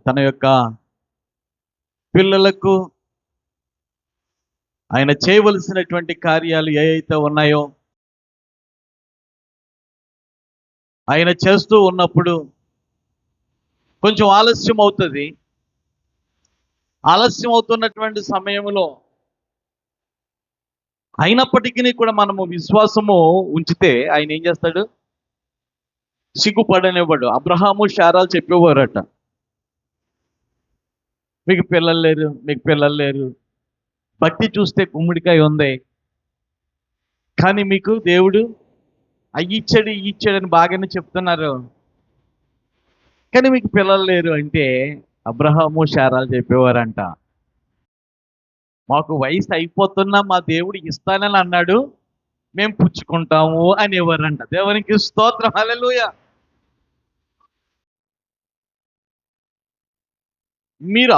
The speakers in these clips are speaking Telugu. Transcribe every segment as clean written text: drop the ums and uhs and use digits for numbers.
తన యొక్క పిల్లలకు ఆయన చేయవలసినటువంటి కార్యాలు ఏవైతే ఉన్నాయో ఆయన చేస్తూ ఉన్నప్పుడు కొంచెం ఆలస్యం అవుతుంది. ఆలస్యం అవుతున్నటువంటి సమయంలో అయినప్పటికీ కూడా మనము విశ్వాసము ఉంచితే ఆయన ఏం చేస్తాడు? సిగ్గుపడనివ్వడు. అబ్రహాము శారాలు చెప్పేవారట, మీకు పిల్లలు లేరు, మీకు పిల్లలు లేరు, భక్తి చూస్తే గుమ్మడికాయ ఉంది, కానీ మీకు దేవుడు అయ్యిచ్చాడు ఇచ్చాడని బాగానే చెప్తున్నారు, కానీ మీకు పిల్లలు లేరు అంటే అబ్రహాము శారాలు చెప్పేవారంట, మాకు వయసు అయిపోతున్నా మా దేవుడు ఇస్తానని అన్నాడు, మేము పుచ్చుకుంటాము అనేవారంట. దేవునికి స్తోత్రం, హల్లెలూయా. మీరు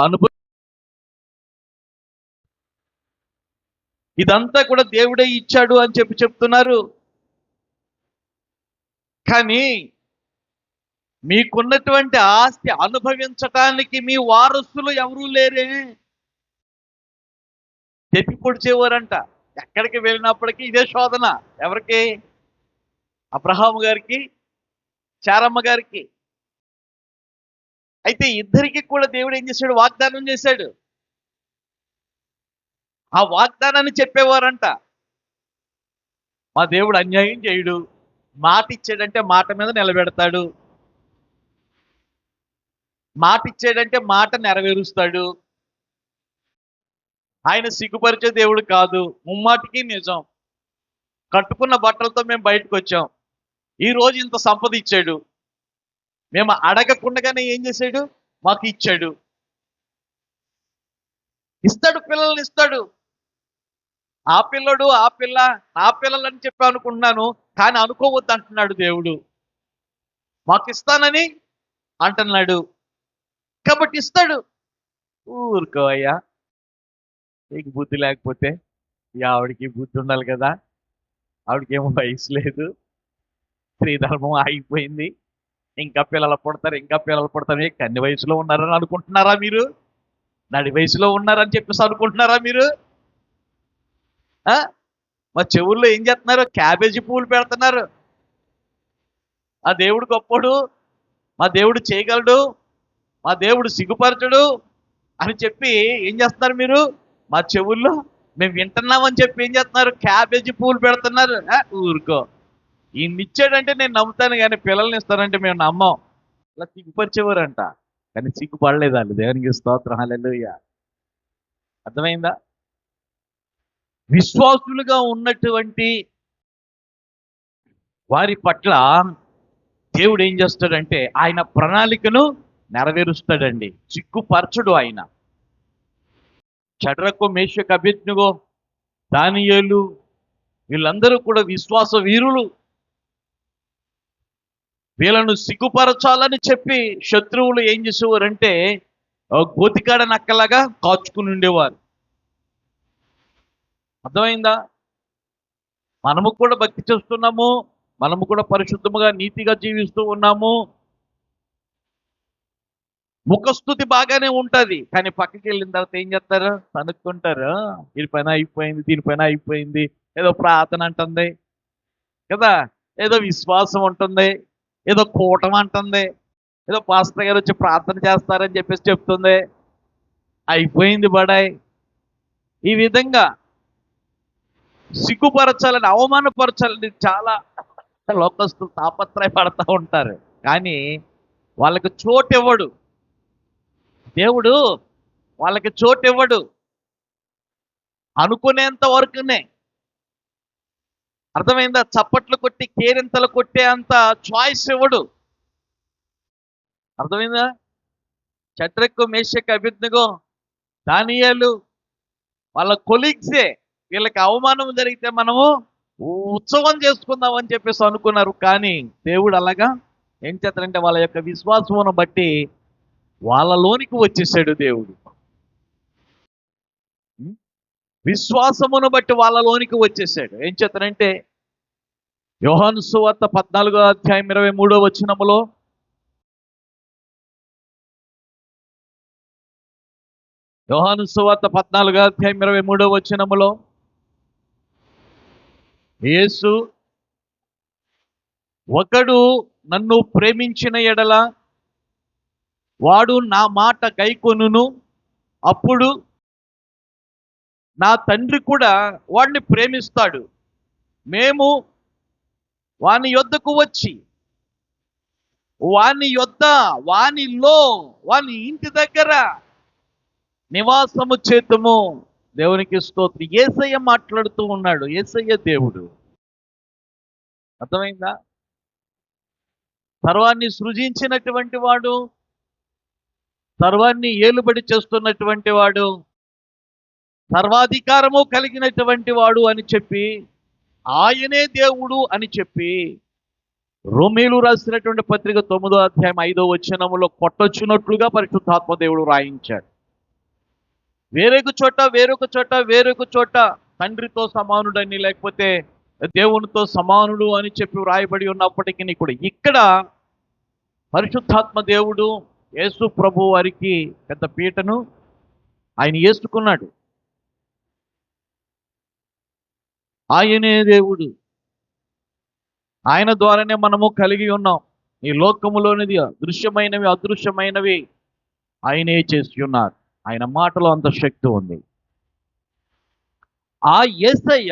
ఇదంతా కూడా దేవుడే ఇచ్చాడు అని చెప్తున్నారు, కానీ మీకున్నటువంటి ఆస్తి అనుభవించటానికి మీ వారసులు ఎవరూ లేరే. చెప్పి పొడిచేవారంట. ఎక్కడికి వెళ్ళినప్పటికీ ఇదే శోధన. ఎవరికి? అబ్రహాము గారికి, శారమ్మ గారికి. అయితే ఇద్దరికి కూడా దేవుడు ఏం చేశాడు? వాగ్దానం చేశాడు. ఆ వాగ్దానాన్ని చెప్పేవారంట, మా దేవుడు అన్యాయం చేయడు, మాట ఇచ్చాడంటే మాట మీద నిలబెడతాడు, మాట ఇచ్చాడంటే మాట నెరవేరుస్తాడు, ఆయన సిగ్గుపరిచే దేవుడు కాదు, ముమ్మాటికి నిజం. కట్టుకున్న బట్టలతో మేము బయటకు వచ్చాం, ఈరోజు ఇంత సంపద ఇచ్చాడు, మేము అడగకుండానే ఏం చేశాడు? మాకు ఇచ్చాడు. ఇస్తాడు, పిల్లల్ని ఇస్తాడు. ఆ పిల్లడు ఆ పిల్ల నా పిల్లలని చెప్పి అనుకుంటున్నాను, కానీ అనుకోవద్దు అంటున్నాడు దేవుడు. మాకు ఇస్తానని అంటున్నాడు, కాబట్టి ఇస్తాడు. ఊరుకో అయ్యా, నీకు బుద్ధి లేకపోతే ఆవిడికి బుద్ధి ఉండాలి కదా. ఆవిడకేమో వయసు లేదు, స్త్రీ ధర్మం ఆగిపోయింది, ఇంకా పిల్లలు పుడతారు, ఇంకా పిల్లలు పుడతారు. కన్ని వయసులో ఉన్నారని అనుకుంటున్నారా మీరు? నడి వయసులో ఉన్నారని చెప్పేసి అనుకుంటున్నారా మీరు? మా చెవుల్లో ఏం చేస్తున్నారు? క్యాబేజీ పూలు పెడుతున్నారు. ఆ దేవుడు గొప్పడు, మా దేవుడు చేయగలడు, మా దేవుడు సిగ్గుపరచడు అని చెప్పి ఏం చేస్తున్నారు మీరు? మా చెవుల్లో మేము వింటున్నామని చెప్పి ఏం చేస్తున్నారు? క్యాబేజీ పూలు పెడుతున్నారు. ఊరుకో, ఈయన్నిచ్చాడంటే నేను నమ్ముతాను, కానీ పిల్లల్ని ఇస్తానంటే మేము నమ్మం. అలా సిగ్గుపరిచేవారంట, కానీ సిగ్గుపడలేదు వాళ్ళు. దేవునికి స్తోత్రం, హల్లెలూయా. అర్థమైందా? విశ్వాసులుగా ఉన్నటువంటి వారి పట్ల దేవుడు ఏం చేస్తాడంటే ఆయన ప్రణాళికను నెరవేరుస్తాడండి. సిగ్గుపరచడు ఆయన. షడ్రకు, మేషకు, అబేద్నెగో, దానియేలు వీళ్ళందరూ కూడా విశ్వాస వీరులు. వీళ్ళను సిగ్గుపరచాలని చెప్పి శత్రువులు ఏం చేసేవారంటే గోతికాడ నక్కలాగా కాచుకుని ఉండేవారు. అర్థమైందా? మనము కూడా భక్తి చేస్తున్నాము, మనము కూడా పరిశుద్ధముగా నీతిగా జీవిస్తూ ఉన్నాము, ముఖస్థుతి బాగానే ఉంటుంది, కానీ పక్కకి వెళ్ళిన తర్వాత ఏం చేస్తారు? తనుక్కుంటారు. దీనిపైన అయిపోయింది, దీనిపైన అయిపోయింది, ఏదో ప్రార్థన అంటుంది కదా, ఏదో విశ్వాసం ఉంటుంది, ఏదో కూటం అంటుంది, ఏదో పాస్టర్ గారు వచ్చి ప్రార్థన చేస్తారని చెప్పేసి చెప్తుంది, అయిపోయింది బడాయ్. ఈ విధంగా సిగ్గుపరచాలని, అవమానపరచాలని చాలా లోకస్తులు తాపత్రయపడతా ఉంటారు, కానీ వాళ్ళకి చోటు ఇవ్వడు దేవుడు. వాళ్ళకి చోటు ఇవ్వడు. అనుకునేంత వరకునే. అర్థమైందా? చప్పట్లు కొట్టి కేరింతలు కొట్టే అంత చాయిస్ ఇవ్వడు. అర్థమైందా? షడ్రకు, మేషకు, అబేద్నెగో, దానియేలు వాళ్ళ కొలీగ్సే వీళ్ళకి అవమానం జరిగితే మనము ఉత్సవం చేసుకుందాం అని చెప్పేసి అనుకున్నారు, కానీ దేవుడు అలాగా ఏం చేస్తాడంటే వాళ్ళ యొక్క విశ్వాసమును బట్టి వాళ్ళలోనికి వచ్చేసాడు దేవుడు. విశ్వాసమును బట్టి వాళ్ళలోనికి వచ్చేసాడు. ఏం చేస్తాడంటే యోహాను సువార్త 14వ అధ్యాయం 23వ వచనములో యోహాను సువార్త 14:23 యేసు, ఒకడు నన్ను ప్రేమించిన ఎడల వాడు నా మాట గైకొనును, అప్పుడు నా తండ్రి కూడా వాడిని ప్రేమిస్తాడు. మేము వాని యొద్దకు వచ్చి వానిలో వాని ఇంటి దగ్గర నివాసము చేతుము. దేవునికి స్తోత్రం. యేసయ్య మాట్లాడుతూ ఉన్నాడు. యేసయ్య దేవుడు. అర్థమైందా? సర్వాన్ని సృజించినటువంటి వాడు, సర్వాన్ని ఏలుబడి చేస్తున్నటువంటి వాడు, సర్వాధికారము కలిగినటువంటి వాడు అని చెప్పి, ఆయనే దేవుడు అని చెప్పి, రోమీలు రాసినటువంటి పత్రిక 9:5 కొట్టొచ్చినట్లుగా పరిశుద్ధాత్మ దేవుడు రాయించాడు. వేరొక చోట తండ్రితో సమానుడని, లేకపోతే దేవునితో సమానుడు అని చెప్పి వ్రాయబడి ఉన్నప్పటికీ కూడా ఇక్కడ పరిశుద్ధాత్మ దేవుడు యేసు ప్రభు వారికి పెద్ద పీటను ఆయన వేసుకున్నాడు. ఆయనే దేవుడు. ఆయన ద్వారానే మనము కలిగి ఉన్నాం. ఈ లోకములోనిది దృశ్యమైనవి అదృశ్యమైనవి ఆయనే చేసి ఉన్నారు. ఆయన మాటలో అంత శక్తి ఉంది. ఆ యేసయ్య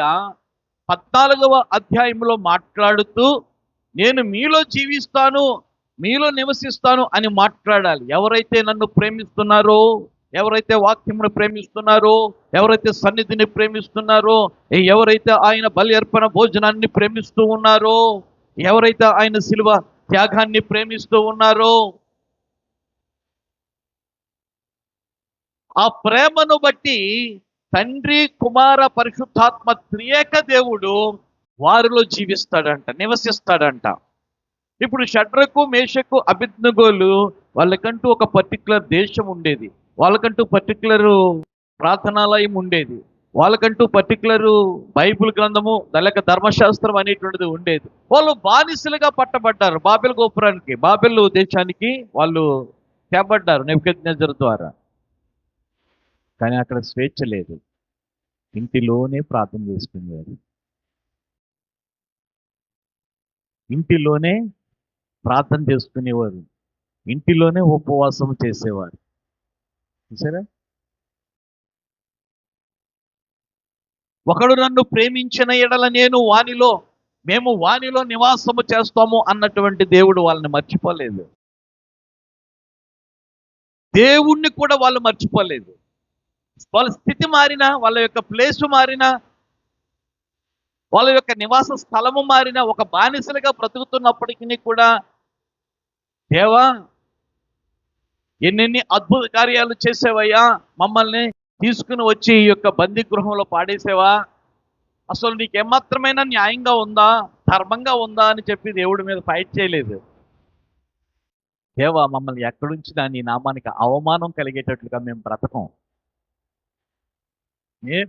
14వ మాట్లాడుతూ, నేను మీలో జీవిస్తాను, మీలో నివసిస్తాను అని మాట్లాడాలి. ఎవరైతే నన్ను ప్రేమిస్తున్నారో, ఎవరైతే వాక్యమును ప్రేమిస్తున్నారో, ఎవరైతే సన్నిధిని ప్రేమిస్తున్నారో, ఎవరైతే ఆయన బలి అర్పణ భోజనాన్ని ప్రేమిస్తూ ఉన్నారో, ఎవరైతే ఆయన శిలువ త్యాగాన్ని ప్రేమిస్తూ ఉన్నారో, ఆ ప్రేమను బట్టి తండ్రి, కుమార, పరిశుద్ధాత్మ త్రియేక దేవుడు వారిలో జీవిస్తాడంట, నివసిస్తాడంట. ఇప్పుడు షడ్రకు, మేషకు, అబేద్నెగోలు వాళ్ళకంటూ ఒక పర్టికులర్ దేశం ఉండేది, వాళ్ళకంటూ పర్టికులర్ ప్రార్థనాలయం ఉండేది, వాళ్ళకంటూ పర్టికులర్ బైబిల్ గ్రంథము లేక ధర్మశాస్త్రం అనేటువంటిది ఉండేది. వాళ్ళు బానిసలుగా పట్టబడ్డారు బాబెల్ గోపురానికి, బాబెల్ దేశానికి వాళ్ళు తేబడ్డారు నెబుకద్నెజరు ద్వారా. కానీ అక్కడ స్వేచ్ఛ లేదు. ఇంటిలోనే ప్రార్థన చేసుకునేవారు, ఇంటిలోనే ప్రార్థన చేసుకునేవారు, ఇంటిలోనే ఉపవాసం చేసేవారు. చూసారా? ఒకడు నన్ను ప్రేమించిన ఎడల మేము వానిలో నివాసము చేస్తాము అన్నటువంటి దేవుడు వాళ్ళని మర్చిపోలేదు. దేవుణ్ణి కూడా వాళ్ళు మర్చిపోలేదు. వాళ్ళ స్థితి మారినా, వాళ్ళ యొక్క ప్లేసు మారినా, వాళ్ళ యొక్క నివాస స్థలము మారినా, ఒక బానిసలుగా బ్రతుకుతున్నప్పటికీ కూడా, దేవా ఎన్నెన్ని అద్భుత కార్యాలు చేసేవయ్యా, మమ్మల్ని తీసుకుని వచ్చి ఈ యొక్క బందీ గృహంలో పాడేసేవా, అసలు నీకేమాత్రమైన న్యాయంగా ఉందా, ధర్మంగా ఉందా అని చెప్పి దేవుడి మీద ఫైట్ చేయలేదు. దేవా మమ్మల్ని ఎక్కడుంచినా నీ నామానికి అవమానం కలిగేటట్లుగా మేము బ్రతకం,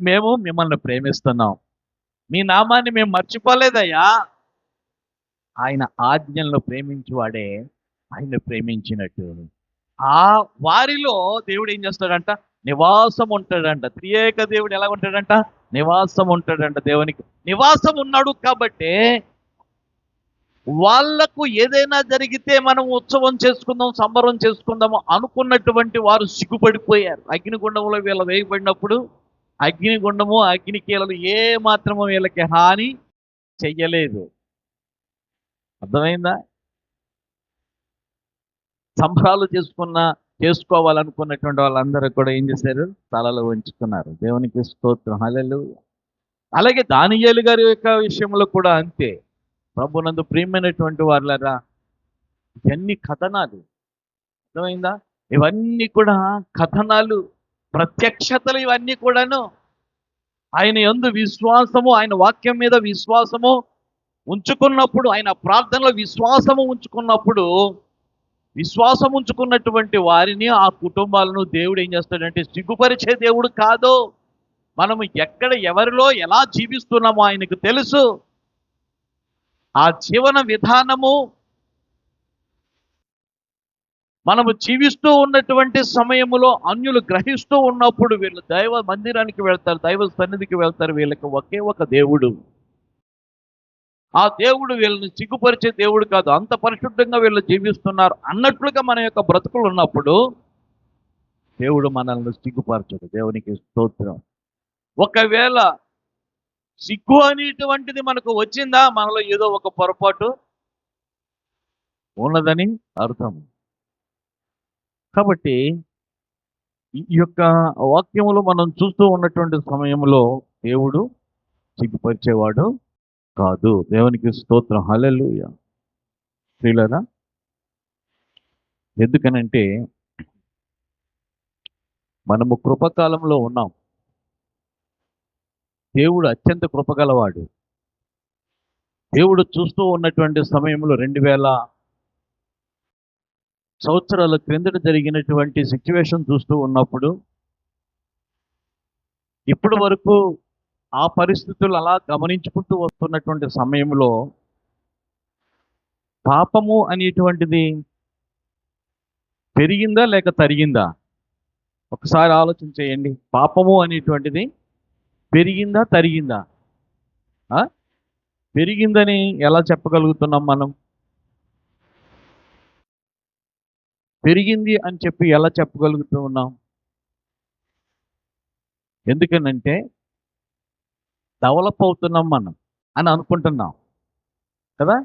మేము మిమ్మల్ని ప్రేమిస్తున్నాం, మీ నామాన్ని మేము మర్చిపోలేదయ్యా. ఆయన ఆజ్ఞలను ప్రేమించువాడే ఆయన ప్రేమించినట్టు. ఆ వారిలో దేవుడు ఏం చేస్తాడంట? నివాసం ఉంటాడంట. త్రియేక దేవుడు ఎలా ఉంటాడంట? నివాసం ఉంటాడంట. దేవునికి నివాసం ఉన్నాడు కాబట్టి వాళ్లకు ఏదైనా జరిగితే మనం ఉత్సవం చేసుకుందాం, సంబరం చేసుకుందాము అనుకున్నటువంటి వారు సిగ్గుపడిపోయారు. అగ్నిగుండంలో వీళ్ళు వేయబడినప్పుడు అగ్నిగుండము, అగ్నికీలలు ఏ మాత్రము వీళ్ళకి హాని చెయ్యలేదు. అర్థమైందా? సంబరాలు చేసుకోవాలనుకున్నటువంటి వాళ్ళందరూ కూడా ఏం చేశారు? తలలు ఉంచుకున్నారు. దేవునికి స్తోత్రం, హల్లెలూయా. అలాగే దానియేలు గారి యొక్క విషయంలో కూడా అంతే. ప్రభునందు ప్రియమైనటువంటి వాళ్ళరా, ఇవన్నీ కథనాలు. అర్థమైందా? ఇవన్నీ కూడా కథనాలు, ప్రత్యక్షతలు. ఇవన్నీ కూడాను ఆయన యందు విశ్వాసము, ఆయన వాక్యం మీద విశ్వాసము ఉంచుకున్నప్పుడు, ఆయన ప్రార్థనలో విశ్వాసము ఉంచుకున్నప్పుడు, విశ్వాసం ఉంచుకున్నటువంటి వారిని, ఆ కుటుంబాలను దేవుడు ఏం చేస్తాడంటే సిగ్గుపరిచే దేవుడు కాదు. మనము ఎక్కడ ఎవరిలో ఎలా జీవిస్తున్నామో ఆయనకు తెలుసు. ఆ జీవన విధానము మనము జీవిస్తూ ఉన్నటువంటి సమయంలో అన్యులు గ్రహిస్తూ ఉన్నప్పుడు వీళ్ళు దైవ మందిరానికి వెళ్తారు, దైవ సన్నిధికి వెళ్తారు. వీళ్ళకి ఒకే ఒక దేవుడు. ఆ దేవుడు వీళ్ళని సిగ్గుపరిచే దేవుడు కాదు. అంత పరిశుద్ధంగా వీళ్ళు జీవిస్తున్నారు అన్నట్లుగా మన యొక్క బ్రతుకులు ఉన్నప్పుడు దేవుడు మనల్ని సిగ్గుపరచడు. దేవునికి స్తోత్రం. ఒకవేళ సిగ్గు అనేటువంటిది మనకు వచ్చిందా, మనలో ఏదో ఒక పొరపాటు ఉన్నదని అర్థం. కాబట్టి ఈ యొక్క వాక్యములో మనం చూస్తూ ఉన్నటువంటి సమయంలో దేవుడు సిగ్గుపరిచేవాడు కాదు. దేవునికి స్తోత్రం. హల్లెలూయా. ప్రియులారా, ఎందుకనంటే మనము కృపకాలంలో ఉన్నాం. దేవుడు అత్యంత కృపగలవాడు. దేవుడు చూస్తూ ఉన్నటువంటి సమయంలో 2000 సంవత్సరాల క్రిందట జరిగినటువంటి సిచ్యువేషన్ చూస్తూ ఉన్నప్పుడు ఇప్పటి వరకు ఆ పరిస్థితులు అలా గమనించుకుంటూ వస్తున్నటువంటి సమయంలో పాపము అనేటువంటిది పెరిగిందా లేక తరిగిందా? ఒకసారి ఆలోచన చేయండి. పాపము అనేటువంటిది పెరిగిందా తరిగిందా? పెరిగిందని ఎలా చెప్పగలుగుతున్నాం మనం? పెరిగింది అని చెప్పి ఎలా చెప్పగలుగుతూ ఉన్నాం? ఎందుకనంటే డెవలప్ అవుతున్నాం మనం అని అనుకుంటున్నాం కదా.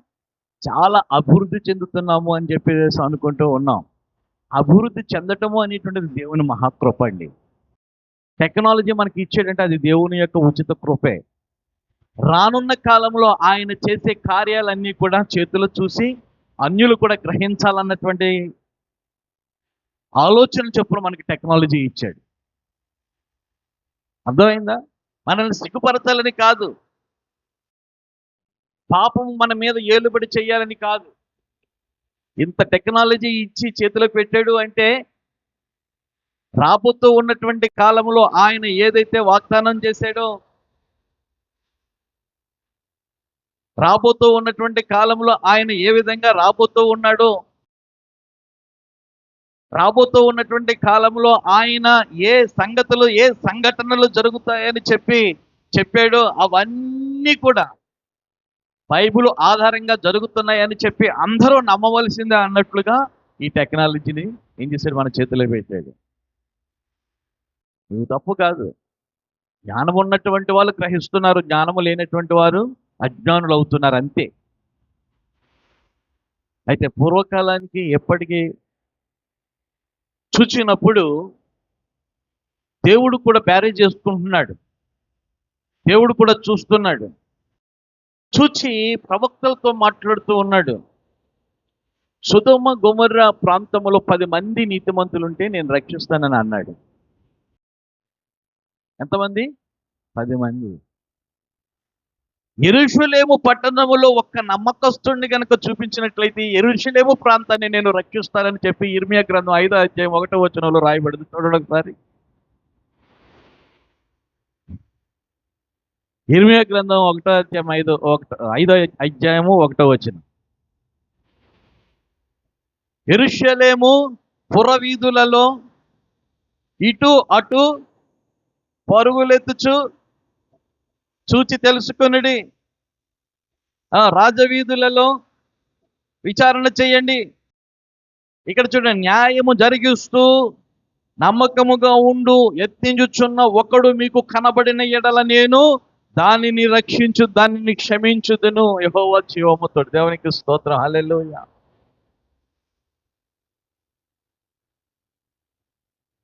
చాలా అభివృద్ధి చెందుతున్నాము అని చెప్పేసి అనుకుంటూ ఉన్నాం. అభివృద్ధి చెందటము అనేటువంటిది దేవుని మహాకృప అండి. టెక్నాలజీ మనకి ఇచ్చేటంటే అది దేవుని యొక్క ఉచిత కృపే. రానున్న కాలంలో ఆయన చేసే కార్యాలన్నీ కూడా చేతులు చూసి అన్యులు కూడా గ్రహించాలన్నటువంటి ఆలోచన చొప్పున మనకి టెక్నాలజీ ఇచ్చాడు. అర్థమైందా? మనల్ని సిగ్గుపరచాలని కాదు, పాపం మన మీద ఏలుబడి చేయాలని కాదు. ఇంత టెక్నాలజీ ఇచ్చి చేతిలో పెట్టాడు అంటే రాబోతూ ఉన్నటువంటి కాలంలో ఆయన ఏదైతే వాగ్దానం చేశాడో, రాబోతూ ఉన్నటువంటి కాలంలో ఆయన ఏ విధంగా రాబోతూ ఉన్నాడో, రాబోతూ ఉన్నటువంటి కాలంలో ఆయన ఏ సంగతులు ఏ సంఘటనలు జరుగుతాయని చెప్పాడో అవన్నీ కూడా బైబిల్ ఆధారంగా జరుగుతున్నాయని చెప్పి అందరూ నమ్మవలసిందే అన్నట్లుగా ఈ టెక్నాలజీని ఏం చేశాడు, మన చేతిలో పెట్టాడు. ఇది తప్పు కాదు. జ్ఞానం ఉన్నటువంటి వాళ్ళు గ్రహిస్తున్నారు, జ్ఞానము లేనటువంటి వారు అజ్ఞానులు అవుతున్నారు, అంతే. అయితే పూర్వకాలానికి ఎప్పటికీ చూచినప్పుడు దేవుడు కూడా బ్యారేజ్ చేసుకుంటున్నాడు. దేవుడు కూడా చూస్తున్నాడు. చూచి ప్రవక్తలతో మాట్లాడుతూ ఉన్నాడు. సొదొమ గొమొర్రా ప్రాంతంలో 10 మంది నీతిమంతులుంటే నేను రక్షిస్తానని అన్నాడు. ఎంతమంది? 10 మంది. యెరూషలేము పట్టణములో ఒక్క నమ్మకస్తుడిని కనుక చూపించినట్లయితే యెరూషలేము ప్రాంతాన్ని నేను రక్షిస్తానని చెప్పి ఇర్మియా గ్రంథం 5వ అధ్యాయం 1వ వచనంలో రాయబడింది. చూడండి ఒకసారి. ఇర్మియా గ్రంథం 1వ అధ్యాయం 5వ అధ్యాయము 1వ వచనం. యెరూషలేము పురవీధులలో ఇటు అటు పరుగులెత్తుచు చూచి తెలుసుకొనుడి. రాజవీధులలో విచారణ చేయండి. ఇక్కడ చూడండి, న్యాయము జరిగిస్తూ నమ్మకముగా ఉండు యత్నించుచున్న ఒకడు మీకు కనబడిన ఎడల నేను దానిని రక్షించు, దానిని క్షమించుదును. యెహోవా జీవముతోడు. దేవునికి స్తోత్రం. హల్లెలూయా.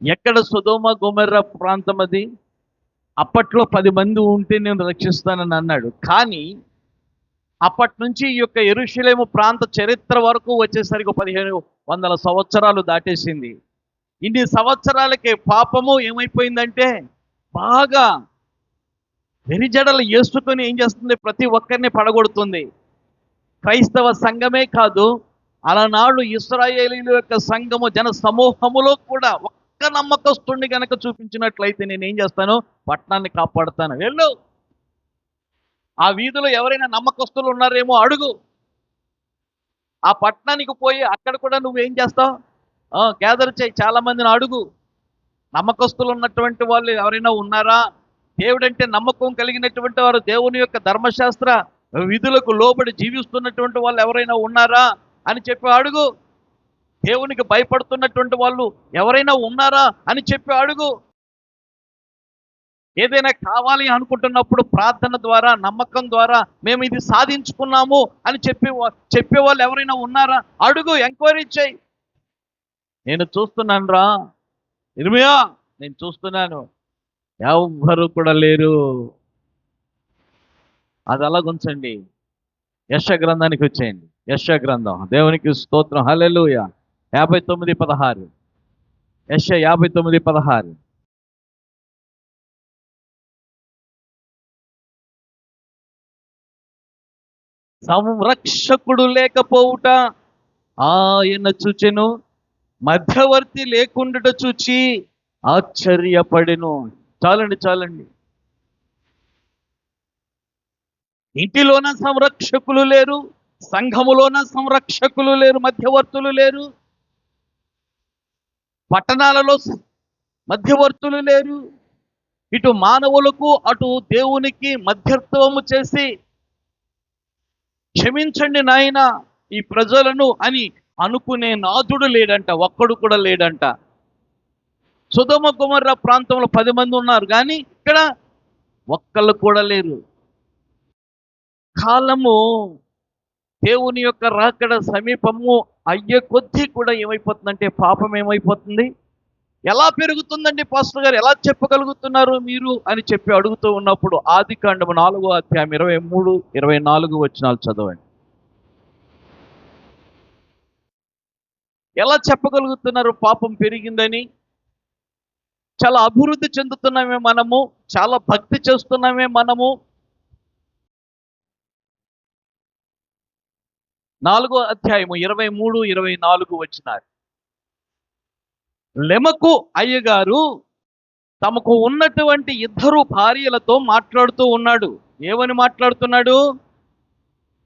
ఎక్కడ సొదొమ గొమొర్రా ప్రాంతం అది? అప్పట్లో 10 మంది ఉంటే నేను రక్షిస్తానని అన్నాడు. కానీ అప్పటి నుంచి ఈ యొక్క యెరూషలేము ప్రాంత చరిత్ర వరకు వచ్చేసరికి 1500 సంవత్సరాలు దాటేసింది. ఇన్ని సంవత్సరాలకి పాపము ఏమైపోయిందంటే బాగా వెరిజడలు వేసుకొని ఏం చేస్తుంది, ప్రతి ఒక్కరిని పడగొడుతుంది. క్రైస్తవ సంఘమే కాదు, అలనాడు ఇశ్రాయేలీయుల యొక్క సంఘము జన సమూహములో కూడా ఒక్క నమ్మకస్తుడిని గనక చూపించినట్లయితే నేను ఏం చేస్తాను, పట్టణాన్ని కాపాడుతాను. వెళ్ళు, ఆ వీధిలో ఎవరైనా నమ్మకస్తులు ఉన్నారేమో అడుగు. ఆ పట్టణానికి పోయి అక్కడ కూడా నువ్వేం చేస్తావు, గ్యాదర్ చేయి, చాలా మందిని అడుగు. నమ్మకస్తులు ఉన్నటువంటి వాళ్ళు ఎవరైనా ఉన్నారా? దేవుడంటే నమ్మకం కలిగినటువంటి వారు, దేవుని యొక్క ధర్మశాస్త్ర విధులకు లోబడి జీవిస్తున్నటువంటి వాళ్ళు ఎవరైనా ఉన్నారా అని చెప్పి అడుగు. దేవునికి భయపడుతున్నటువంటి వాళ్ళు ఎవరైనా ఉన్నారా అని చెప్పి అడుగు. ఏదైనా కావాలి అనుకుంటున్నప్పుడు ప్రార్థన ద్వారా, నమ్మకం ద్వారా మేము ఇది సాధించుకున్నాము అని చెప్పేవాళ్ళు ఎవరైనా ఉన్నారా? అడుగు, ఎంక్వైరీ చేయి. నేను చూస్తున్నాను రా ఇర్మియా, నేను చూస్తున్నాను, ఎవ్వరు కూడా లేరు. అది అలాగుంచండి. యెషయా గ్రంథానికి వచ్చేయండి. యెషయా గ్రంథం, దేవునికి స్తోత్రం, హల్లెలూయా. 59:16. యెషయా 59:16. సంరక్షకుడు లేకపోవుట ఆయన చూచెను, మధ్యవర్తి లేకుండుట చూచి ఆశ్చర్యపడెను. చాలండి, చాలండి. ఇంటిలోన సంరక్షకులు లేరు, సంఘములోన సంరక్షకులు లేరు, మధ్యవర్తులు లేరు, పట్టణాలలో మధ్యవర్తులు లేరు. ఇటు మానవులకు అటు దేవునికి మధ్యత్వము చేసి క్షమించండి నాయన ఈ ప్రజలను అని అనుకునే నాథుడు లేడంట, ఒక్కడు కూడా లేడంట. సొదొమ గొమొర్రా ప్రాంతంలో 10 మంది ఉన్నారు, కానీ ఇక్కడ ఒక్కళ్ళు కూడా లేరు. కాలము, దేవుని యొక్క రాకడ సమీపము అయ్యే కొద్దీ కూడా ఏమైపోతుందంటే పాపం ఏమైపోతుంది? ఎలా పెరుగుతుందండి పాస్టర్ గారు, ఎలా చెప్పగలుగుతున్నారు మీరు అని చెప్పి అడుగుతూ ఉన్నప్పుడు ఆదికాండము 4వ అధ్యాయం 23, 24 వచనాలు చదవండి. ఎలా చెప్పగలుగుతున్నారు పాపం పెరిగిందని? చాలా అభివృద్ధి చెందుతున్నామే మనము, చాలా భక్తి చేస్తున్నామే మనము. 4వ అధ్యాయము 23, 24 వచనాలు. లెమకు అయ్యగారు తమకు ఉన్నటువంటి 2 భార్యలతో మాట్లాడుతూ ఉన్నాడు. ఏమని మాట్లాడుతున్నాడు?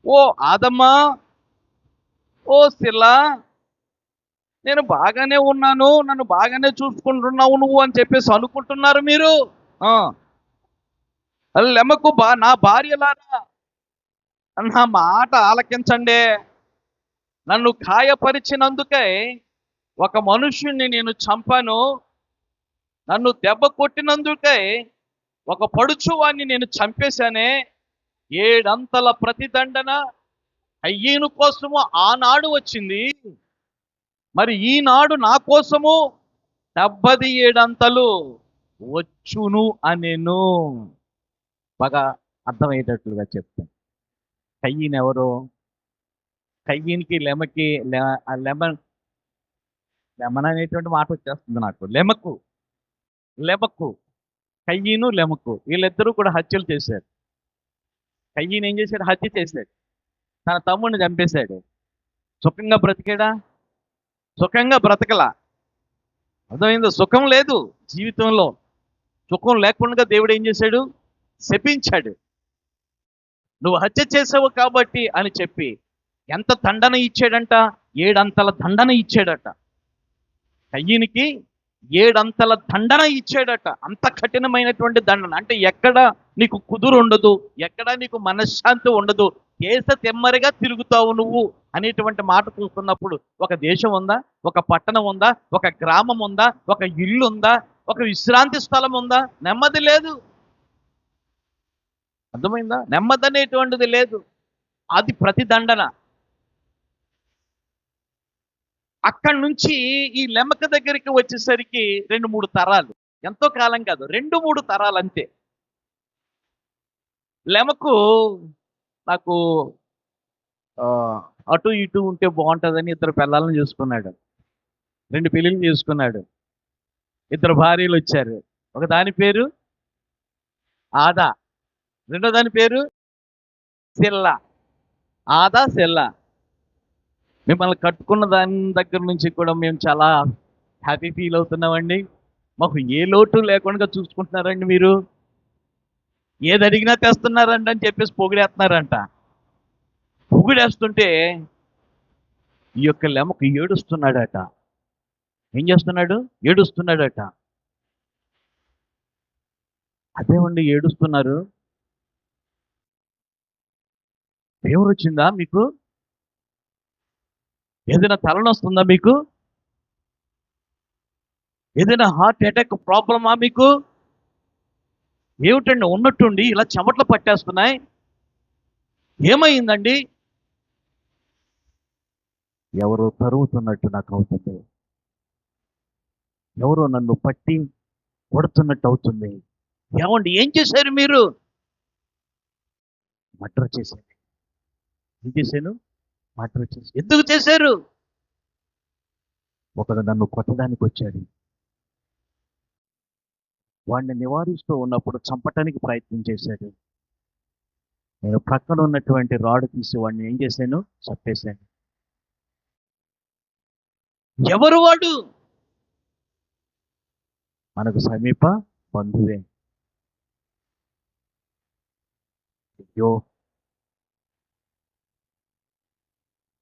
ఓ ఆదమ్మా, ఓ శిలా, నేను బాగానే ఉన్నాను, నన్ను బాగానే చూసుకుంటున్నావు నువ్వు అని చెప్పేసి అనుకుంటున్నారు మీరు. లెమకు నా భార్యలారా, నా మాట ఆలకించండి. నన్ను గాయపరిచినందుకై ఒక మనుష్యుణ్ణి నేను చంపాను, నన్ను దెబ్బ కొట్టినందుకై ఒక పడుచువాణ్ణి నేను చంపేశానే. 7 అంతల ప్రతిదండన కయ్యను కోసము ఆనాడు వచ్చింది, మరి ఈనాడు నా కోసము 77 అంతలు వచ్చును అనేను. బాగా అర్థమయ్యేటట్లుగా చెప్తాను. కయ్యను ఎవరు? కయ్యనికి లెమకి లెమన్ అనేటువంటి మాట వచ్చేస్తుంది నాకు. లెమకు కయ్యను లెమకు వీళ్ళిద్దరూ కూడా హత్యలు చేశారు. కయ్యను ఏం చేశాడు? హత్య చేశాడు, తన తమ్ముడిని చంపేశాడు. సుఖంగా బ్రతికాడా? సుఖంగా బ్రతకలా. అర్థమైందో? సుఖం లేదు జీవితంలో. సుఖం లేకుండా దేవుడు ఏం చేశాడు? శపించాడు. నువ్వు హత్య చేసావు కాబట్టి అని చెప్పి ఎంత దండన ఇచ్చాడంట? 7 అంతల దండన ఇచ్చాడట. కయ్యనికి 7 అంతల దండన ఇచ్చాడట. అంత కఠినమైనటువంటి దండన. అంటే ఎక్కడ నీకు కుదురు ఉండదు, ఎక్కడ నీకు మనశ్శాంతి ఉండదు, దేశ తెమ్మరిగా తిరుగుతావు నువ్వు అనేటువంటి మాట చూస్తున్నప్పుడు, ఒక దేశం ఉందా? ఒక పట్టణం ఉందా? ఒక గ్రామం ఉందా? ఒక ఇల్లు ఉందా? ఒక విశ్రాంతి స్థలం ఉందా? నెమ్మది లేదు. అర్థమైందా? నెమ్మది అనేటువంటిది లేదు. అది ప్రతిదండన. అక్కడి నుంచి ఈ లెమక దగ్గరికి వచ్చేసరికి 2-3 తరాలు, ఎంతో కాలం కాదు, 2-3 తరాలు అంతే. లెమకు నాకు అటు ఇటు ఉంటే బాగుంటుందని 2 పిల్లలను చూసుకున్నాడు, 2 పెళ్ళిళ్ళు చేసుకున్నాడు, 2 భార్యలు వచ్చారు. ఒక దాని పేరు ఆదా, రెండో దాని పేరు సెల్లా. ఆదా, సెల్లా. మిమ్మల్ని కట్టుకున్న దాని దగ్గర నుంచి కూడా మేము చాలా హ్యాపీ ఫీల్ అవుతున్నామండి. మాకు ఏ లోటు లేకుండా చూసుకుంటున్నారండి మీరు. ఏది అడిగినా తెస్తున్నారండి అని చెప్పేసి పొగిడేస్తున్నారంట. పొగిడేస్తుంటే ఈ యొక్క లెమకు ఏడుస్తున్నాడట. ఏం చేస్తున్నాడు? ఏడుస్తున్నాడట. అదేమండి ఏడుస్తున్నారు? ఫీవర్ వచ్చిందా మీకు? ఏదైనా తలనొస్తుందా మీకు? ఏదైనా హార్ట్ అటాక్ ప్రాబ్లమా మీకు? ఏమిటండి ఉన్నట్టుండి ఇలా చెమటలు పట్టేస్తున్నాయి? ఏమైందండి? ఎవరో తరుగుతున్నట్టు నాకు అవుతుంది. ఎవరో నన్ను పట్టి కొడుతున్నట్టు అవుతుంది. ఏమండి ఏం చేశారు మీరు? మర్డర్ చేశాను. ఏం చేశాను? మర్డర్ చేశాను. ఎందుకు చేశారు? ఒకడు నన్ను కొట్టడానికి వచ్చాడు. వాడిని నివారిస్తూ ఉన్నప్పుడు చంపటానికి ప్రయత్నం చేశాడు. నేను ప్రక్కన ఉన్నటువంటి రాడ్ తీసి వాడిని ఏం చేశాను? చంపేశాను. ఎవరు వాడు? మనకు సమీప బంధువే. అయ్యో,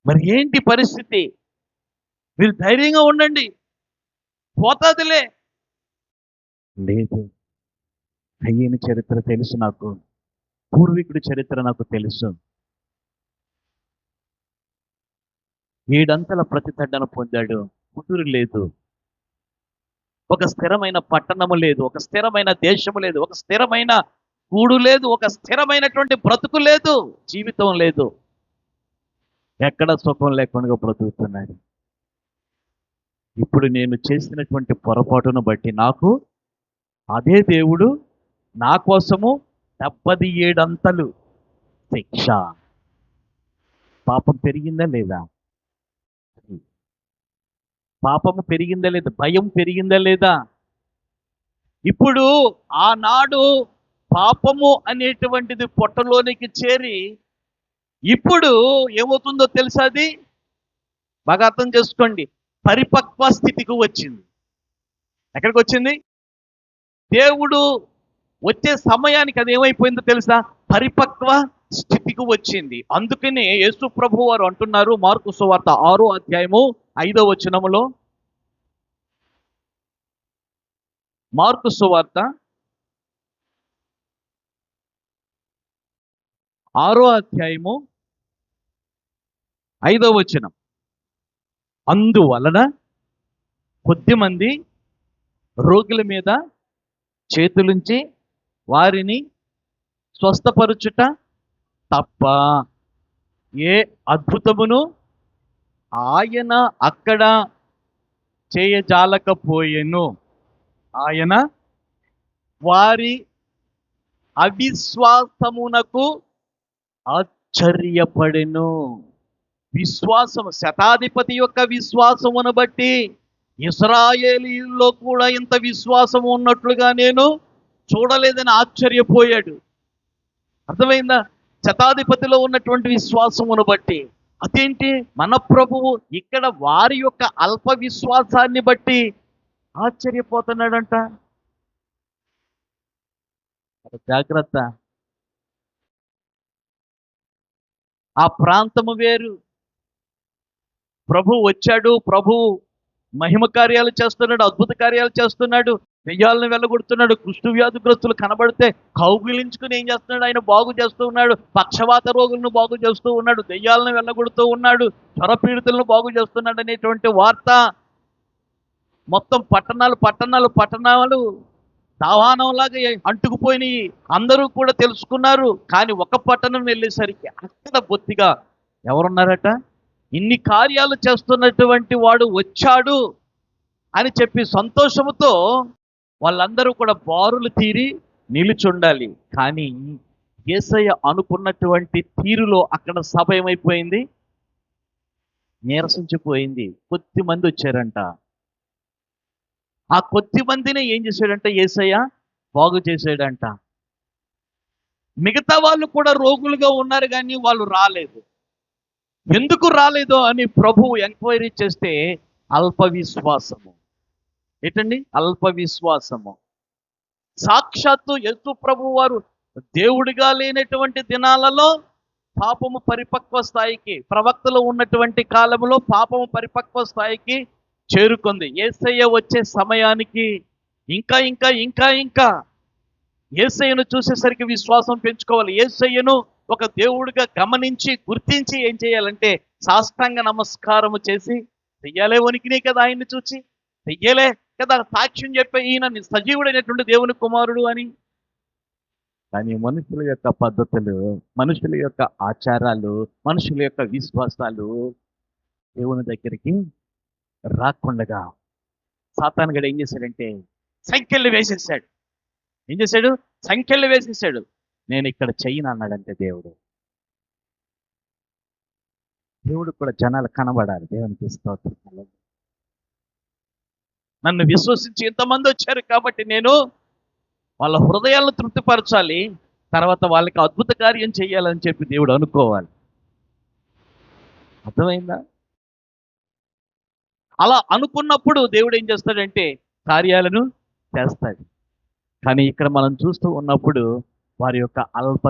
మరి ఏంటి పరిస్థితి? మీరు ధైర్యంగా ఉండండి, పోతాదిలే. లేదు, అయ్యన చరిత్ర తెలుసు నాకు, పూర్వీకుడి చరిత్ర నాకు తెలుసు. 7 ప్రతిదండన పొందాడు. కుదురు లేదు, ఒక స్థిరమైన పట్టణము లేదు, ఒక స్థిరమైన దేశము లేదు, ఒక స్థిరమైన కూడు లేదు, ఒక స్థిరమైనటువంటి బ్రతుకు లేదు, జీవితం లేదు. ఎక్కడ సుఖం లేకుండా బ్రతుకుతున్నాడు. ఇప్పుడు నేను చేసినటువంటి పొరపాటును బట్టి నాకు అదే దేవుడు నా కోసము 77 శిక్ష. పాపం పెరిగిందా లేదా? పాపము పెరిగిందా లేదా? భయం పెరిగిందా లేదా? ఇప్పుడు ఆనాడు పాపము అనేటువంటిది పొట్టలోనికి చేరి ఇప్పుడు ఏమవుతుందో తెలుసా? అది బాగా అర్థం చేసుకోండి. పరిపక్వ స్థితికి వచ్చింది. ఎక్కడికి వచ్చింది? దేవుడు వచ్చే సమయానికి అది ఏమైపోయిందో తెలుసా? పరిపక్వ స్థితికి వచ్చింది. అందుకనే యేసు ప్రభు వారు అంటున్నారు, మార్కు సువార్త 6వ అధ్యాయము 5వ వచనములో, మార్కు సువార్త 6వ అధ్యాయము 5వ వచనం, అందువలన కొద్దిమంది రోగుల మీద చేతులుంచి వారిని స్వస్థపరుచుట తప్ప ఏ అద్భుతమును ఆయన అక్కడ చేయజాలకపోయెను. ఆయన వారి అవిశ్వాసమునకు ఆశ్చర్యపడెను. విశ్వాసము, శతాధిపతి యొక్క విశ్వాసమును బట్టి ఇశ్రాయేలీయుల్లో కూడా ఇంత విశ్వాసం ఉన్నట్లుగా నేను చూడలేదని ఆశ్చర్యపోయాడు. అర్థమైందా? శతాధిపతిలో ఉన్నటువంటి విశ్వాసమును బట్టి. అదేంటి? మన ప్రభువు ఇక్కడ వారి యొక్క అల్ప విశ్వాసాన్ని బట్టి ఆశ్చర్యపోతున్నాడంట. జాగ్రత్త. ఆ ప్రాంతము వేరు. ప్రభు వచ్చాడు, ప్రభు మహిమ కార్యాలు చేస్తున్నాడు, అద్భుత కార్యాలు చేస్తున్నాడు, దెయ్యాలను వెళ్ళగొడుతున్నాడు, కుష్టు వ్యాధిగ్రస్తులు కనబడితే కౌగిలించుకుని ఏం చేస్తున్నాడు? ఆయన బాగు చేస్తూ ఉన్నాడు. పక్షవాత రోగులను బాగు చేస్తూ ఉన్నాడు, దెయ్యాలను వెళ్ళగొడుతూ ఉన్నాడు, జ్వరపీడితులను బాగు చేస్తున్నాడు అనేటువంటి వార్త మొత్తం పట్టణాలు దావానంలాగా అంటుకుపోయినాయి. అందరూ కూడా తెలుసుకున్నారు. కానీ ఒక పట్టణం వెళ్ళేసరికి అక్కడ బొత్తిగా ఎవరున్నారట? ఇన్ని కార్యాలు చేస్తున్నటువంటి వాడు వచ్చాడు అని చెప్పి సంతోషముతో వాళ్ళందరూ కూడా బారులు తీరి నిలుచుండాలి. కానీ యేసయ్య అనుకున్నటువంటి తీరులో అక్కడ సభ ఏమైపోయింది? నీరసించిపోయింది. కొద్ది మంది వచ్చారంట. ఆ కొద్ది మందిని ఏం చేశాడంట? యేసయ్య బాగు చేశాడంట. మిగతా వాళ్ళు కూడా రోగులుగా ఉన్నారు కానీ వాళ్ళు రాలేదు. ఎందుకు రాలేదో అని ప్రభువు ఎంక్వైరీ చేస్తే అల్ప విశ్వాసము. ఏంటండి? అల్ప విశ్వాసము. సాక్షాత్తు యేసు ప్రభు వారు దేవుడిగా లేనటువంటి దినాలలో పాపము పరిపక్వ స్థాయికి, ప్రవక్తలు ఉన్నటువంటి కాలంలో పాపము పరిపక్వ స్థాయికి చేరుకుంది. యేసయ్య వచ్చే సమయానికి ఇంకా ఇంకా ఇంకా ఇంకా యేసయ్యను చూసేసరికి విశ్వాసం పెంచుకోవాలి. యేసయ్యను ఒక దేవుడిగా గమనించి గుర్తించి ఏం చేయాలంటే సాష్టాంగ నమస్కారము చేసి, దెయ్యాలే వణికినాయి కదా ఆయన్ని చూచి, దెయ్యాలే కదా సాక్ష్యం చెప్పే ఈయన సజీవుడైనటువంటి దేవుని కుమారుడు అని. కానీ మనుషుల యొక్క పద్ధతులు, మనుషుల యొక్క ఆచారాలు, మనుషుల యొక్క విశ్వాసాలు దేవుని దగ్గరికి రాకుండగా సాతానుగాడు ఏం చేశాడంటే సంకెళ్ళు వేసేసాడు. ఏం చేశాడు? సంకెళ్ళు వేసేసాడు. నేను ఇక్కడ చెయ్యను అన్నాడంటే దేవుడు. దేవుడు కూడా జనాలు కనబడాలి. దేవునికి స్తోత్రం. నన్ను విశ్వసించి ఇంతమంది వచ్చారు కాబట్టి నేను వాళ్ళ హృదయాలను తృప్తిపరచాలి, తర్వాత వాళ్ళకి అద్భుత కార్యం చేయాలని చెప్పి దేవుడు అనుకోవాలి. అర్థమైందా? అలా అనుకున్నప్పుడు దేవుడు ఏం చేస్తాడంటే కార్యాలను చేస్తాడు. కానీ ఇక్కడ మనం చూస్తూ ఉన్నప్పుడు వారి యొక్క అల్ప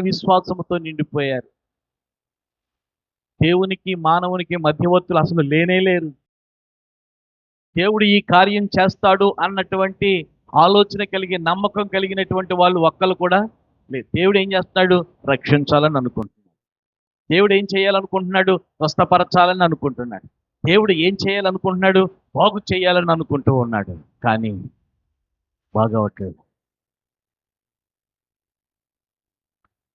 విశ్వాసముతో నిండిపోయారు. దేవునికి మానవునికి మధ్యవర్తులు అసలు లేనే లేరు. దేవుడు ఈ కార్యం చేస్తాడు అన్నటువంటి ఆలోచన కలిగి నమ్మకం కలిగినటువంటి వాళ్ళు ఒక్కరు కూడా లేదు. దేవుడు ఏం చేస్తాడు? రక్షించాలని అనుకుంటున్నాడు. దేవుడు ఏం చేయాలనుకుంటున్నాడు? స్వస్థపరచాలని అనుకుంటున్నాడు. దేవుడు ఏం చేయాలనుకుంటున్నాడు? బాగు చేయాలని అనుకుంటూ ఉన్నాడు. కానీ బాగవట్లేదు.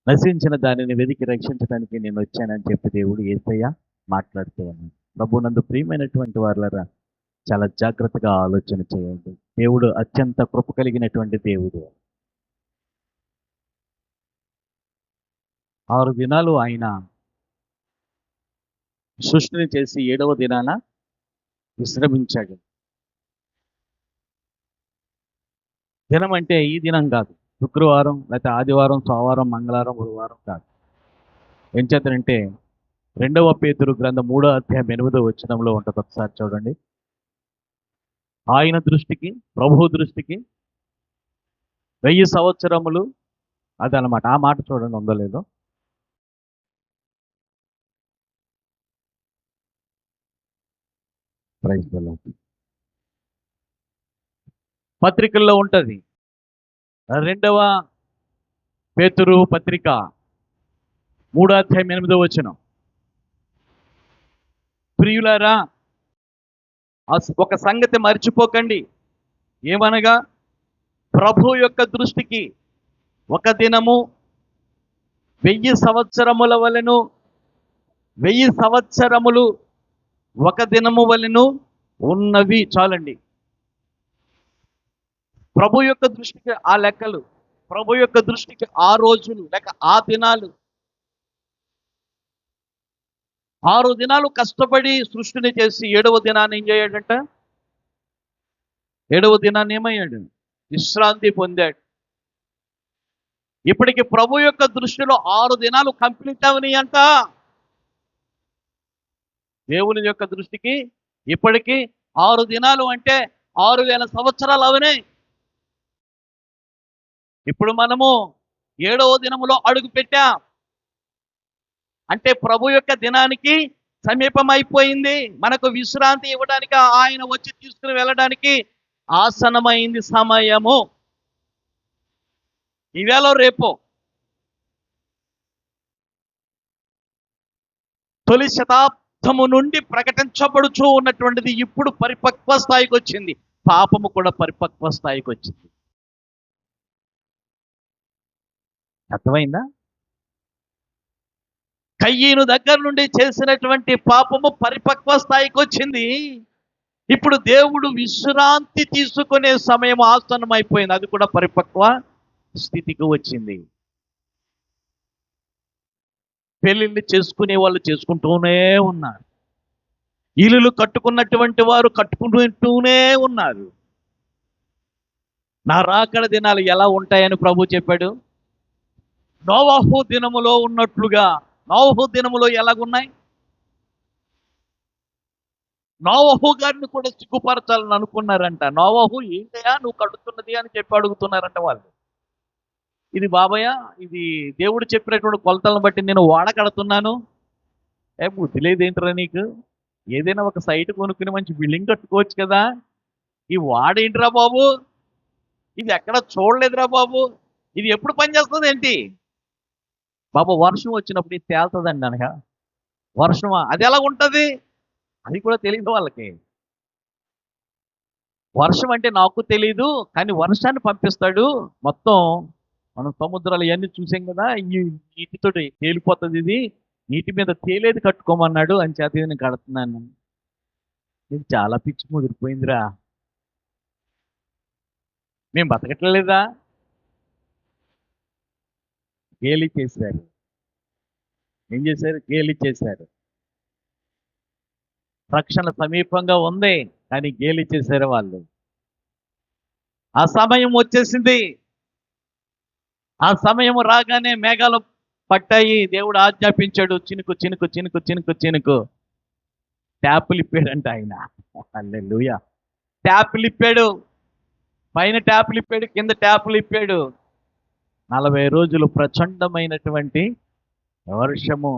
నశించిన దానిని వెతికి రక్షించడానికి నేను వచ్చానని చెప్పి దేవుడు యేసయ్య మాట్లాడుతూ ఉన్నాడు. ప్రభునందు ప్రియమైనటువంటి వారులారా, చాలా జాగ్రత్తగా ఆలోచన చేయండి. దేవుడు అత్యంత కృప కలిగినటువంటి దేవుడు. 6 దినాలు ఆయన సృష్టిని చేసి 7వ దినాన విశ్రమించాడు. దినం అంటే ఈ దినం కాదు, శుక్రవారం లేకపోతే ఆదివారం, సోమవారం, మంగళవారం, గురువారం కాదు. ఏం చేద్దంటే 2వ పేతురు గ్రంథం 3వ అధ్యాయం 8వ వచనంలో ఉంటుంది. ఒకసారి చూడండి. ఆయన దృష్టికి, ప్రభు దృష్టికి 1000 సంవత్సరములు అదనమాట. ఆ మాట చూడండి, ఉందో లేదో. పత్రికల్లో ఉంటుంది. 2వ పేతురు పత్రిక 3వ అధ్యాయం 8వ వచనం. ప్రియులారా, ఒక సంగతి మర్చిపోకండి. ఏమనగా ప్రభు యొక్క దృష్టికి ఒక దినము 1000 సంవత్సరముల వలెను, 1000 సంవత్సరములు ఒక దినము వలెను ఉన్నవి. చాలండి. ప్రభు యొక్క దృష్టికి ఆ లెక్కలు, ప్రభు యొక్క దృష్టికి ఆ రోజులు లేక ఆ దినాలు. 6 దినాలు కష్టపడి సృష్టిని చేసి 7వ దినాన్ని ఏం చేయాడంట? 7వ దినాన్ని ఏమయ్యాడు? విశ్రాంతి పొందాడు. ఇప్పటికి ప్రభు యొక్క దృష్టిలో 6 దినాలు కంప్లీట్ అవని అంట. దేవుని యొక్క దృష్టికి ఇప్పటికి 6 దినాలు అంటే 6000 సంవత్సరాలు అవనాయి. ఇప్పుడు మనము 7వ దినములో అడుగు పెట్టాం. అంటే ప్రభు యొక్క దినానికి సమీపమైపోయింది. మనకు విశ్రాంతి ఇవ్వడానికి ఆయన వచ్చి తీసుకుని వెళ్ళడానికి ఆసనమైంది సమయము. ఈవేళ రేపో తొలి శతాబ్దము నుండి ప్రకటించబడుచూ ఉన్నటువంటిది ఇప్పుడు పరిపక్వ స్థాయికి వచ్చింది. పాపము కూడా పరిపక్వ స్థాయికి వచ్చింది. అర్థమైందా? కయ్యను దగ్గర నుండి చేసినటువంటి పాపము పరిపక్వ స్థాయికి వచ్చింది. ఇప్పుడు దేవుడు విశ్రాంతి తీసుకునే సమయం ఆసన్నమైపోయింది. అది కూడా పరిపక్వ స్థితికి వచ్చింది. పెళ్ళిళ్ళు చేసుకునే వాళ్ళు చేసుకుంటూనే ఉన్నారు. ఇల్లులు కట్టుకున్నటువంటి వారు కట్టుకుంటూనే ఉన్నారు. నా రాకడ దినాలు ఎలా ఉంటాయని ప్రభు చెప్పాడు. నోవహు దినములో ఉన్నట్లుగా. నోవహు దినములో ఎలాగున్నాయి? నోవహు గారిని కూడా సిగ్గుపరచాలని అనుకున్నారంట. నోవహు ఏంటయా నువ్వు కడుతున్నది అని చెప్పి అడుగుతున్నారంట వాళ్ళు. ఇది బాబయ్య, ఇది దేవుడు చెప్పినటువంటి కొలతలను బట్టి నేను ఓడ కడుతున్నాను, బుద్ధి లేదేంట్రా నీకు? ఏదైనా ఒక సైట్ కొనుక్కుని మంచి బిల్డింగ్ కట్టుకోవచ్చు కదా. ఈ వాడేంట్రా బాబు, ఇది ఎక్కడ చూడలేదురా బాబు, ఇది ఎప్పుడు పనిచేస్తుంది ఏంటి? బాబు వర్షం వచ్చినప్పుడు ఇది తేలుతుందండి అనగా, వర్షమా అది ఎలా ఉంటుంది? అది కూడా తెలియదు వాళ్ళకి. వర్షం అంటే నాకు తెలీదు, కానీ వర్షాన్ని పంపిస్తాడు. మొత్తం మనం సముద్రాలు ఇవన్నీ చూసాం కదా, ఈ నీటితోటి తేలిపోతుంది, ఇది నీటి మీద తేలేది కట్టుకోమన్నాడు అని చేత ఇది నేను కడుతున్నాను. ఇది చాలా పిచ్చి ముదిరిపోయిందిరా. మేము బతకట్లేదా? గేలి చేశారు. ఏం చేశారు? గేలి చేశారు. రక్షణ సమీపంగా ఉంది, కానీ గేలి చేశారు వాళ్ళు. ఆ సమయం వచ్చేసింది. ఆ సమయం రాగానే మేఘాలు పట్టాయి. దేవుడు ఆజ్ఞాపించాడు, చినుకు చినుకు చినుకు చినుకు చినుకు. ట్యాపులు ఇప్పాడంట ఆయన. హల్లెలూయా. ట్యాపులు ఇప్పాడు, పైన ట్యాపులు ఇప్పాడు, కింద ట్యాపులు ఇప్పాడు. 40 రోజులు ప్రచండమైనటువంటి వర్షము.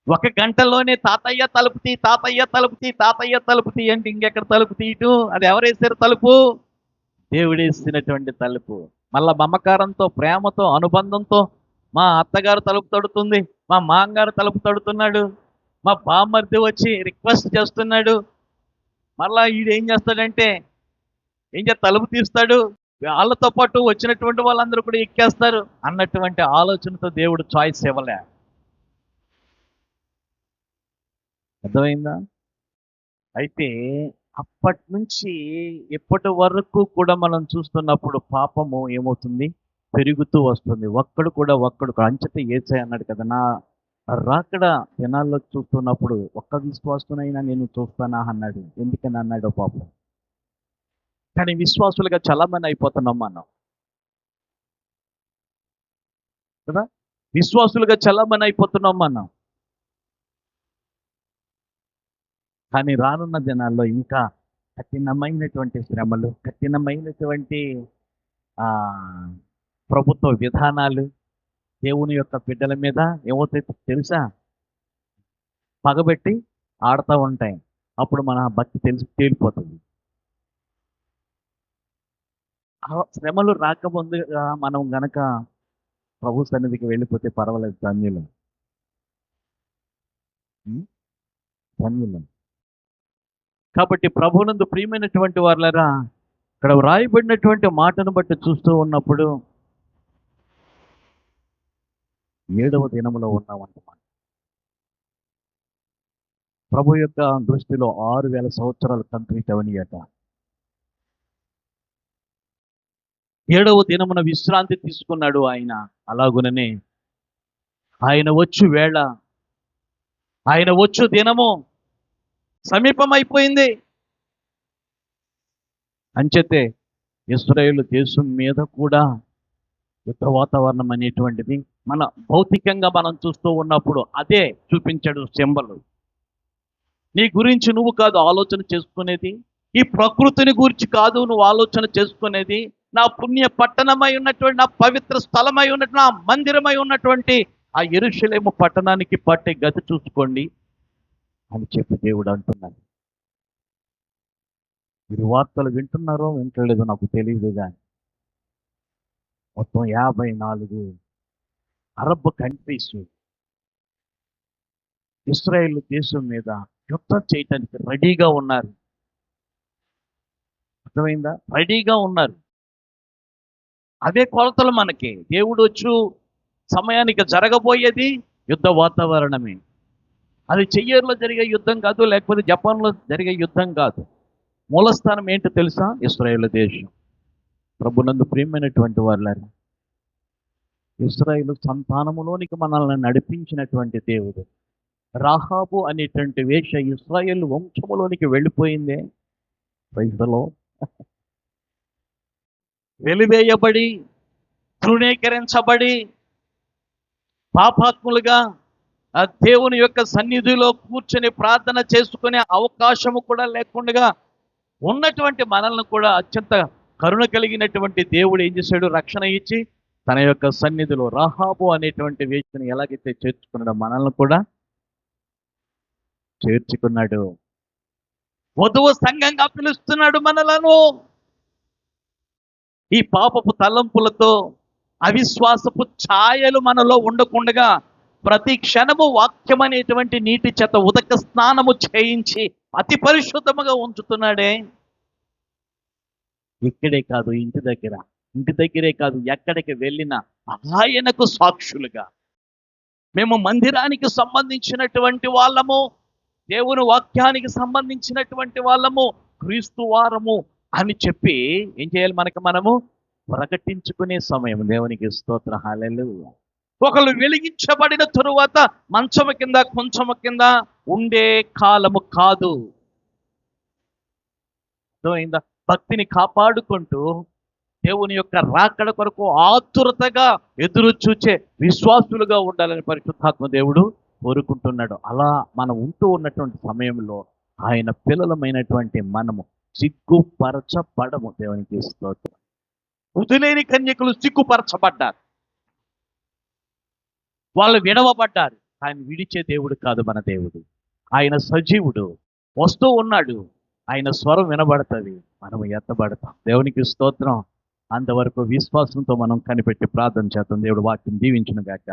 1 గంటలోనే తాతయ్య తలుపు తీ, తాతయ్య తలుపు తీ, తాతయ్య తలుపు తీ అంటే ఇంకెక్కడ తలుపు తీయటం? అది ఎవరేసారు తలుపు? దేవుడేసినటువంటి తలుపు. మళ్ళా మమకారంతో, ప్రేమతో, అనుబంధంతో మా అత్తగారు తలుపు తడుతుంది, మా మామగారు తలుపు తడుతున్నాడు, మా బామ్మర్ది వచ్చి రిక్వెస్ట్ చేస్తున్నాడు. మళ్ళా ఈడు ఏం చేస్తాడంటే తలుపు తీస్తాడు, వాళ్ళతో పాటు వచ్చినటువంటి వాళ్ళందరూ కూడా ఎక్కేస్తారు అన్నటువంటి ఆలోచనతో దేవుడు చాయిస్ ఇవ్వలే. అర్థమైందా? అయితే అప్పటి నుంచి ఇప్పటి వరకు కూడా మనం చూస్తున్నప్పుడు పాపము ఏమవుతుంది? పెరుగుతూ వస్తుంది. ఒక్కడు అంచెత యేసయ్య అన్నాడు కదా, నా రాకడ దినాల్లో చూస్తున్నప్పుడు ఒక్క విశ్వాసునైనా నేను చూస్తానా అన్నాడు. ఎందుకని అన్నాడో పాపం. కానీ విశ్వాసులుగా చలామణి అయిపోతున్నాం మనం కదా, విశ్వాసులుగా చలామణి అయిపోతున్నాం మనం. కానీ రానున్న దినాల్లో ఇంకా కఠినమైనటువంటి శ్రమలు, కఠినమైనటువంటి ఆ ప్రభుత్వ విధానాలు దేవుని యొక్క బిడ్డల మీద ఏమవుతాయి తెలుసా? పగబెట్టి ఆడుతూ ఉంటాయి. అప్పుడు మన భక్తి తేలిపోతుంది. ఆ శ్రమలు రాకముందుగా మనం గనక ప్రభు సన్నిధికి వెళ్ళిపోతే పర్వాలేదు, ధన్యులం. ధన్యులం. కాబట్టి ప్రభువునందు ప్రియమైనటువంటి వారులారా, ఇక్కడ వ్రాయబడినటువంటి మాటను బట్టి చూస్తూ ఉన్నప్పుడు 7వ దినములో ఉన్నామంటున్నాం. ప్రభు యొక్క దృష్టిలో 6000 సంవత్సరాలు కంప్లీట్ అవనియట. 7వ దినమున విశ్రాంతి తీసుకున్నాడు ఆయన. అలాగుననే ఆయన వచ్చు వేళ, ఆయన వచ్చు దినము సమీపమైపోయింది. అంచేతే ఇశ్రాయేలు దేశం మీద కూడా యుద్ధ వాతావరణం అనేటువంటిది మన భౌతికంగా మనం చూస్తూ ఉన్నప్పుడు అదే చూపించాడు సింబలు. నీ గురించి నువ్వు కాదు ఆలోచన చేసుకునేది, ఈ ప్రకృతిని గురించి కాదు నువ్వు ఆలోచన చేసుకునేది, నా పుణ్య పట్టణమై ఉన్నటువంటి, నా పవిత్ర స్థలమై ఉన్నటువంటి, నా మందిరమై ఉన్నటువంటి ఆ యెరూషలేము పట్టణానికి పట్టే గతి చూసుకోండి అని చెప్పి దేవుడు అంటున్నాడు. మీరు వార్తలు వింటున్నారో వింటలేదో నాకు తెలియదు, కానీ మొత్తం 54 అరబ్ కంట్రీస్ ఇశ్రాయేల్ దేశం మీద యుద్ధం చేయటానికి రెడీగా ఉన్నారు. అర్థమైందా? రెడీగా ఉన్నారు. అదే కొలతలు మనకి. దేవుడు వచ్చు సమయానికి జరగబోయేది యుద్ధ వాతావరణమే. అది చెయ్యర్లో జరిగే యుద్ధం కాదు, లేకపోతే జపాన్లో జరిగే యుద్ధం కాదు. మూలస్థానం ఏంటో తెలుసా? ఇశ్రాయేల్ దేశం. ప్రభునందు ప్రియమైనటువంటి వారులారా, ఇశ్రాయేలు సంతానములోనికి మనల్ని నడిపించినటువంటి దేవుడు. రాహాబు అనేటువంటి వేష ఇశ్రాయేలు వంశములోనికి వెళ్ళిపోయిందే. ప్రైజ్లో వెలివేయబడి, తృణీకరించబడి, పాపాత్ములుగా ఆ దేవుని యొక్క సన్నిధిలో కూర్చొని ప్రార్థన చేసుకునే అవకాశము కూడా లేకుండా ఉన్నటువంటి మనల్ని కూడా అత్యంత కరుణ కలిగినటువంటి దేవుడు ఏం చేశాడు? రక్షణ ఇచ్చి తన యొక్క సన్నిధిలో రాహాబు అనేటువంటి వేషను ఎలాగైతే చేర్చుకున్నాడో మనల్ని కూడా చేర్చుకున్నాడు. వధువు సంఘంగా పిలుస్తున్నాడు మనలను. ఈ పాపపు తలంపులతో అవిశ్వాసపు ఛాయలు మనలో ఉండకుండగా ప్రతి క్షణము వాక్యం అనేటువంటి నీటి చేత ఉదక స్నానము చేయించి అతి పరిశుద్ధముగా ఉంచుతున్నాడే. ఇక్కడే కాదు, ఇంటి దగ్గరే కాదు, ఎక్కడికి వెళ్ళినా ఆయనకు సాక్షులుగా. మేము మందిరానికి సంబంధించినటువంటి వాళ్ళము, దేవుని వాక్యానికి సంబంధించినటువంటి వాళ్ళము, క్రీస్తు వారము అని చెప్పి ఏం చేయాలి? మనము ప్రకటించుకునే సమయం. దేవునికి స్తోత్ర, హల్లెలూయా. ఒకళ్ళు వెలిగించబడిన తరువాత మంచము కింద కొంచెము కింద ఉండే కాలము కాదు. అర్థమైందా? భక్తిని కాపాడుకుంటూ దేవుని యొక్క రాకడ కొరకు ఆతురతగా ఎదురు చూచే విశ్వాసులుగా ఉండాలని పరిశుద్ధాత్మ దేవుడు కోరుకుంటున్నాడు. అలా మనం ఉంటూ ఉన్నటువంటి సమయంలో ఆయన పిల్లలమైనటువంటి మనము సిగ్గుపరచబడము. దేవునికి స్తోత్రం. వధులేని కన్యకులు సిగ్గుపరచబడ్డారు, వాళ్ళు విడవబడ్డారు. ఆయన విడిచే దేవుడు కాదు మన దేవుడు. ఆయన సజీవుడు, వస్తూ ఉన్నాడు. ఆయన స్వరం వినబడుతుంది, మనము ఎత్తబడతాం. దేవునికి స్తోత్రం. అంతవరకు విశ్వాసంతో మనం కనిపెట్టి ప్రార్థన చేద్దాం. దేవుడు వాక్యం దీవించును గాక.